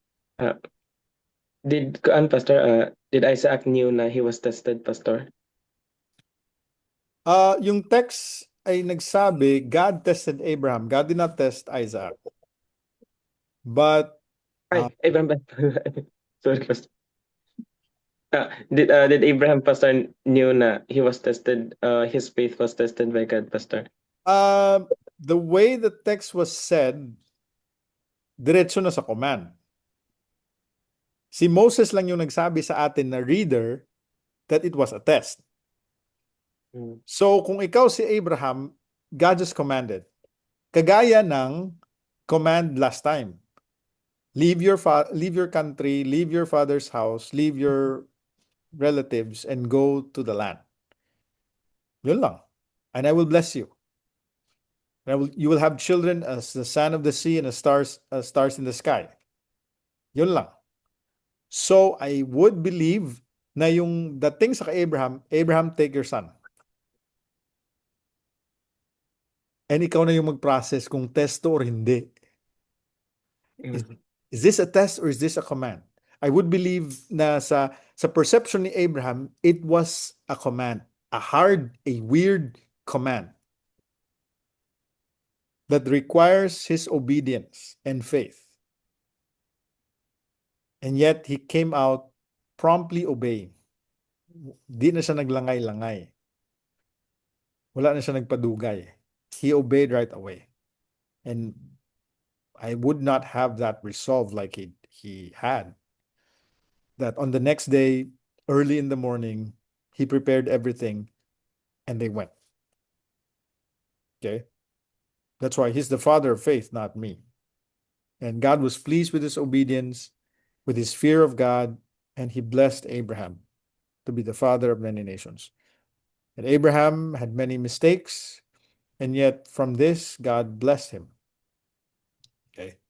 Pastor, did Isaac knew na he was tested, Pastor? Yung text ay nagsabi, God tested Abraham. God did not test Isaac. But Abraham, sorry, Pastor. Did Abraham, Pastor, knew na he was tested, his faith was tested by God, Pastor? the way the text was said, diretso na sa command. Si Moses lang yung nagsabi sa atin na reader that it was a test. So kung ikaw si Abraham, God just commanded. Kagaya ng command last time. Leave your country, leave your father's house, leave your relatives and go to the land. Yun lang. And I will bless you. You will have children as the sand of the sea and as stars in the sky. Yun lang. So I would believe na yung dating sa kay Abraham, Abraham, take your son. And ikaw na yung mag-process kung testo or hindi. Is this a test or is this a command? I would believe na sa perception ni Abraham, it was a command. A weird command that requires his obedience and faith. And yet, he came out promptly obeying. Di na siya naglangay-langay. Wala na siya nagpadugay. He obeyed right away. And I would not have that resolve like he had. That on the next day, early in the morning, he prepared everything and they went. Okay? That's why he's the father of faith, not me. And God was pleased with his obedience, with his fear of God, and he blessed Abraham to be the father of many nations. And Abraham had many mistakes, and yet from this, God blessed him. Okay.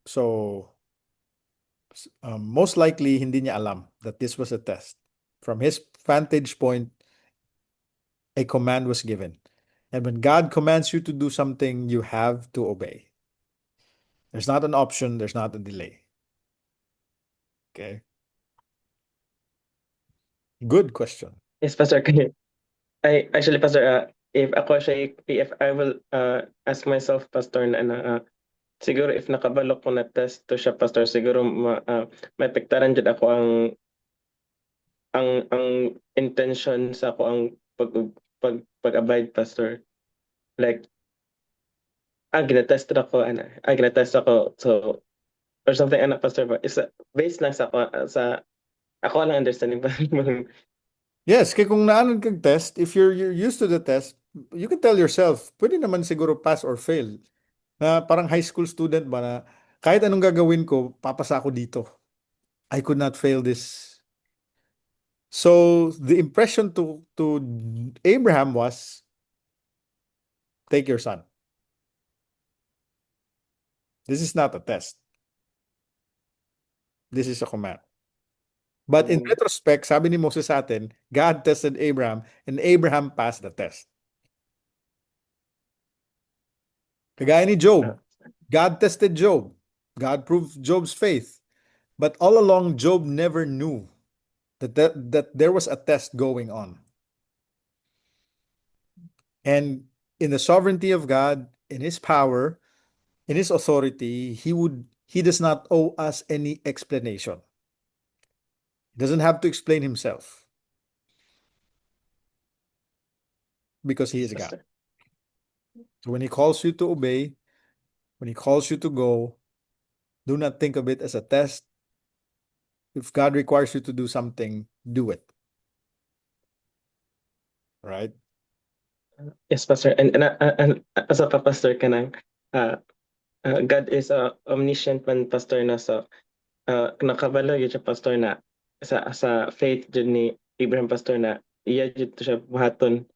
So, most likely, hindi niya alam that this was a test. From his vantage point, a command was given. And when God commands you to do something, you have to obey. There's not an option, there's not a delay. Okay. Good question. Yes, Pastor. Actually, Pastor, if ako siya if I will ask myself, Pastor, na siguro if nakabalo ko na test to siya, Pastor, siguro maepektaran jud ako ang intention sa ako ang pag-abide, Pastor. Like, ginatest ako, so or something, Pastor, ba? Is based lang sa ako lang understanding ba? Yes, kaya kung naanan kag test, if you're used to the test, you can tell yourself, pwede naman siguro pass or fail. Na parang high school student ba na kahit anong gagawin ko, papasa ako dito. I could not fail this. So the impression to Abraham was, take your son. This is not a test. This is a command. But in retrospect, sabi ni Moses sa atin, God tested Abraham and Abraham passed the test. Kagaya ni Job, God tested Job. God proved Job's faith. But all along, Job never knew that there was a test going on. And in the sovereignty of God, in his power, in his authority, he does not owe us any explanation. He doesn't have to explain himself because he is God. Pastor. So when he calls you to obey, when he calls you to go, do not think of it as a test. If God requires you to do something, do it. Right? Yes, Pastor. And as a pastor ka nang, God is omniscient man, Pastor, na so nakabalo yun siya, Pastor, na sa faith dyan ni Abraham, Pastor, na iya dyan to siya buhaton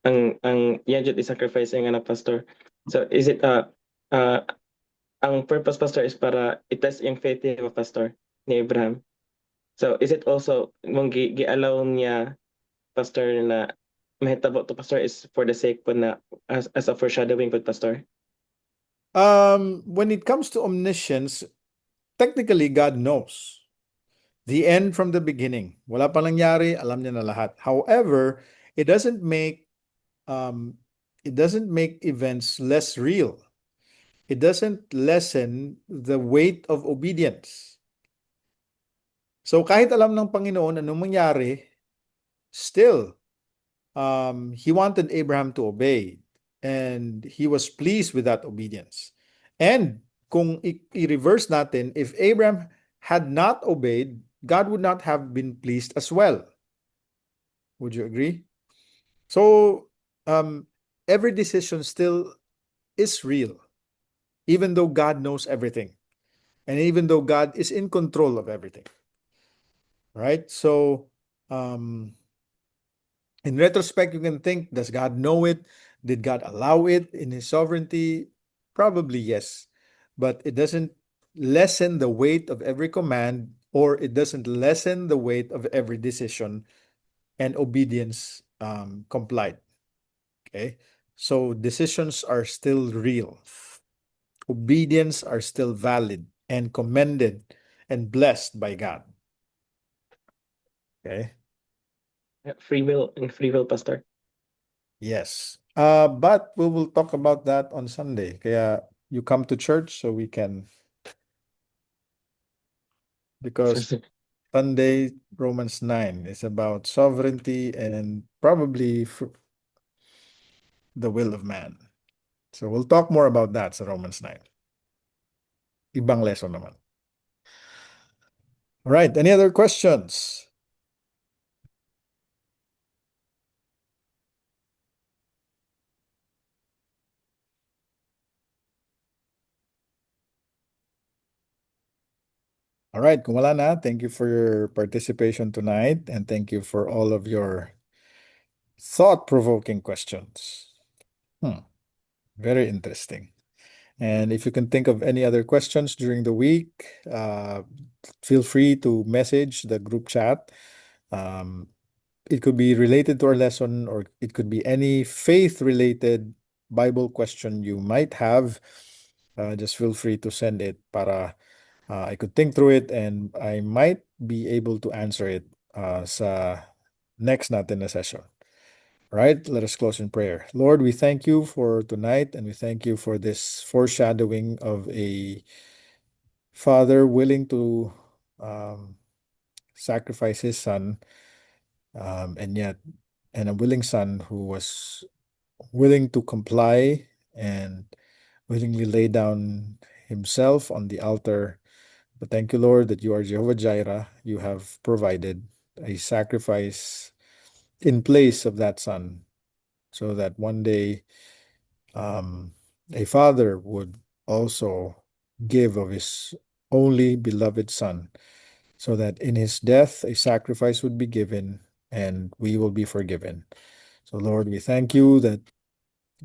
ang iya dyan i-sacrifice ang anak, Pastor. So is it ang purpose, Pastor, is para i-test yung faith ni Pastor, ni Abraham. So is it also mong gi-allow niya, Pastor, na mahitabo to, Pastor, is for the sake po na as a foreshadowing po, Pastor? When it comes to omniscience, technically God knows the end from the beginning. Wala pa nangyari, alam niya na lahat. However, it doesn't make events less real. It doesn't lessen the weight of obedience. So kahit alam ng Panginoon anong mangyari, still he wanted Abraham to obey, and he was pleased with that obedience. And kung i-reverse natin, if Abraham had not obeyed, God would not have been pleased as well. Would you agree? So every decision still is real, even though God knows everything, and even though God is in control of everything. Right? So in retrospect, you can think, does God know it? Did God allow it in his sovereignty? Probably yes. But it doesn't lessen the weight of every command, or it doesn't lessen the weight of every decision and obedience complied. Okay? So decisions are still real. Obedience are still valid and commended and blessed by God. Okay? Free will, Pastor. Yes. But we will talk about that on Sunday. Kaya you come to church so we can, because Sunday, Romans 9 is about sovereignty and probably the will of man. So we'll talk more about that sa Romans 9. Ibang lesson naman. All right. Any other questions? All right, kung wala na, thank you for your participation tonight, and thank you for all of your thought-provoking questions. Very interesting. And if you can think of any other questions during the week, feel free to message the group chat. It could be related to our lesson, or it could be any faith-related Bible question you might have. Just feel free to send it para I could think through it, and I might be able to answer it sa next natin na session. Right? Let us close in prayer. Lord, we thank you for tonight, and we thank you for this foreshadowing of a father willing to sacrifice his son, and a willing son who was willing to comply and willingly lay down himself on the altar. But thank you, Lord, that you are Jehovah Jireh. You have provided a sacrifice in place of that son, so that one day a father would also give of his only beloved son, so that in his death a sacrifice would be given and we will be forgiven. So, Lord, we thank you that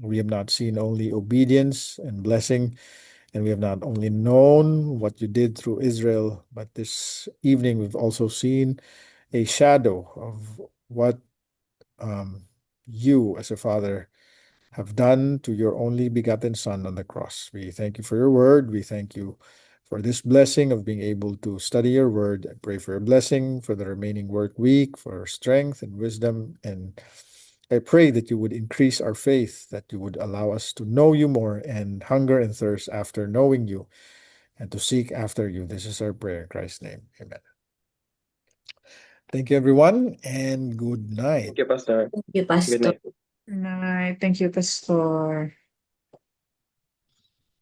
we have not seen only obedience and blessing, and we have not only known what you did through Israel, but this evening we've also seen a shadow of what you as a father have done to your only begotten Son on the cross. We thank you for your word. We thank you for this blessing of being able to study your word. I pray for a blessing for the remaining work week, for strength and wisdom. And I pray that you would increase our faith, that you would allow us to know you more and hunger and thirst after knowing you and to seek after you. This is our prayer in Christ's name. Amen. Thank you, everyone, and good night. Thank you, Pastor. Thank you, Good Pastor. night. Good night. Thank you, Pastor.